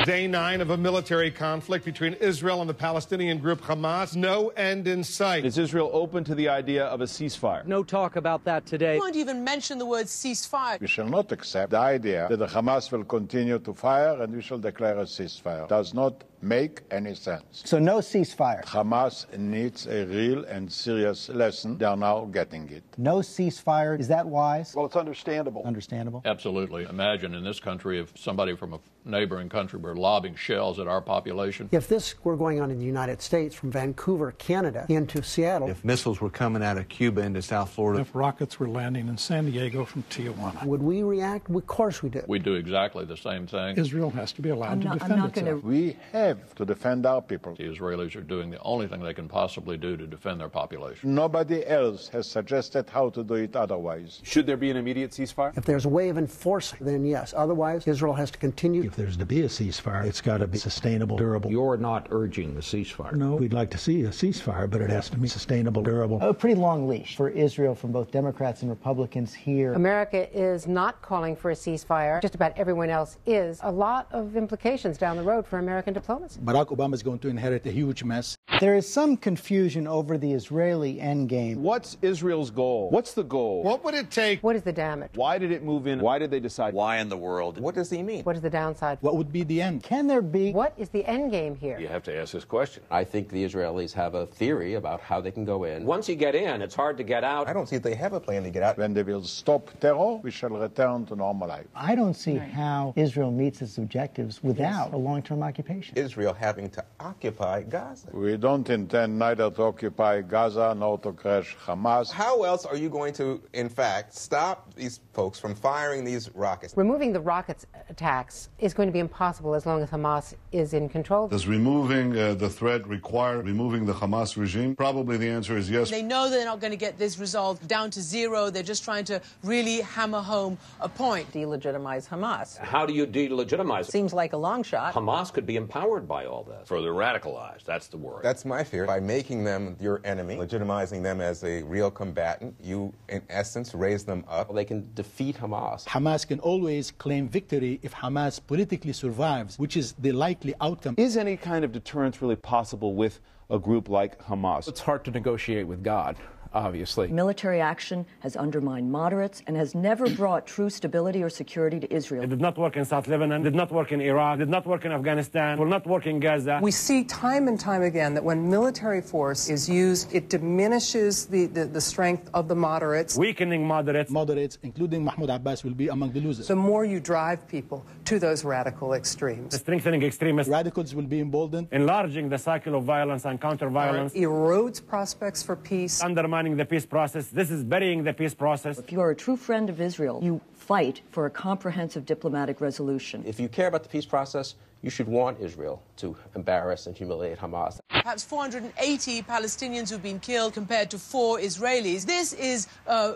Day 9 of a military conflict between Israel and the Palestinian group Hamas. No end in sight. Is Israel open to the idea of a ceasefire? No talk about that today. You won't even mention the word ceasefire. We shall not accept the idea that the Hamas will continue to fire and we shall declare a ceasefire. Does not make any sense. So no ceasefire. Hamas needs a real and serious lesson. They are now getting it. No ceasefire. Is that wise? Well, it's understandable. Understandable. Absolutely. Imagine in this country if somebody from a neighboring country were lobbing shells at our population. If this were going on in the United States from Vancouver, Canada, into Seattle. If missiles were coming out of Cuba into South Florida. If rockets were landing in San Diego from Tijuana. Would we react? Of course we do. We do exactly the same thing. Israel has to be allowed to defend itself. We have to defend our people. The Israelis are doing the only thing they can possibly do to defend their population. Nobody else has suggested how to do it otherwise. Should there be an immediate ceasefire? If there's a way of enforcing, then yes. Otherwise, Israel has to continue. If there's to be a ceasefire, it's got to be sustainable, durable. You're not urging the ceasefire. No, we'd like to see a ceasefire, but it has to be sustainable, durable. A pretty long leash for Israel from both Democrats and Republicans here. America is not calling for a ceasefire. Just about everyone else is. A lot of implications down the road for American diplomacy. Barack Obama is going to inherit a huge mess. There is some confusion over the Israeli endgame. What's Israel's goal? What's the goal? What would it take? What is the damage? Why did it move in? Why did they decide? Why in the world? What does he mean? What is the downside? What would be the end? Can there be... What is the end game here? You have to ask this question. I think the Israelis have a theory about how they can go in. Once you get in, it's hard to get out. I don't see they have a plan to get out. When they will stop terror, we shall return to normal life. I don't see how Israel meets its objectives without a long-term occupation. Israel having to occupy Gaza. We don't intend neither to occupy Gaza nor to crush Hamas. How else are you going to, in fact, stop these folks from firing these rockets? Removing the rockets attacks is going to be impossible as long as Hamas is in control. Does removing the threat require removing the Hamas regime? Probably the answer is yes. They know they're not going to get this resolved down to zero. They're just trying to really hammer home a point. Delegitimize Hamas. How do you delegitimize it? Seems like a long shot. Hamas could be empowered by all this. Further radicalized, that's the worry. That's my fear. By making them your enemy, legitimizing them as a real combatant, you, in essence, raise them up. They can defeat Hamas. Hamas can always claim victory if Hamas politically survives, which is the likely outcome. Is any kind of deterrence really possible with a group like Hamas? It's hard to negotiate with God, obviously. Military action has undermined moderates and has never brought true stability or security to Israel. It did not work in South Lebanon, did not work in Iraq, did not work in Afghanistan, will not work in Gaza. We see time and time again that when military force is used, it diminishes the strength of the moderates. Weakening moderates. Moderates, including Mahmoud Abbas, will be among the losers. The more you drive people to those radical extremes. Strengthening extremists. Radicals will be emboldened. Enlarging the cycle of violence and counter-violence. Erodes prospects for peace. Undermining the peace process. This is burying the peace process. If you are a true friend of Israel, you fight for a comprehensive diplomatic resolution. If you care about the peace process, you should want Israel to embarrass and humiliate Hamas. Perhaps 480 Palestinians who've been killed compared to 4 Israelis. This is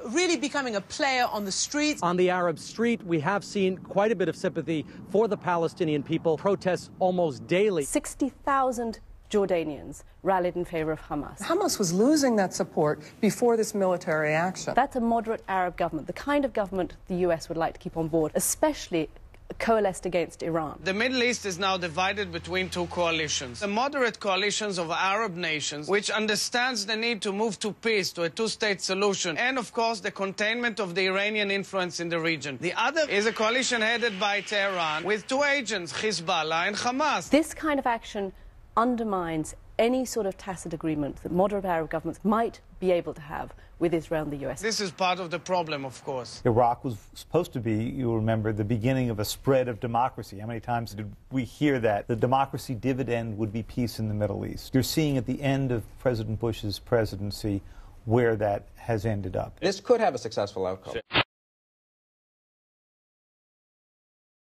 really becoming a player on the streets. On the Arab street, we have seen quite a bit of sympathy for the Palestinian people. Protests almost daily. 60,000 Jordanians rallied in favor of Hamas. Hamas was losing that support before this military action. That's a moderate Arab government, the kind of government the US would like to keep on board, especially coalesced against Iran. The Middle East is now divided between two coalitions. The moderate coalitions of Arab nations, which understands the need to move to peace, to a two-state solution, and of course the containment of the Iranian influence in the region. The other is a coalition headed by Tehran with 2 agents, Hezbollah and Hamas. This kind of action undermines any sort of tacit agreement that moderate Arab governments might be able to have with Israel and the US. This is part of the problem, of course. Iraq was supposed to be, you'll remember, the beginning of a spread of democracy. How many times did we hear that? The democracy dividend would be peace in the Middle East. You're seeing at the end of President Bush's presidency where that has ended up. This could have a successful outcome.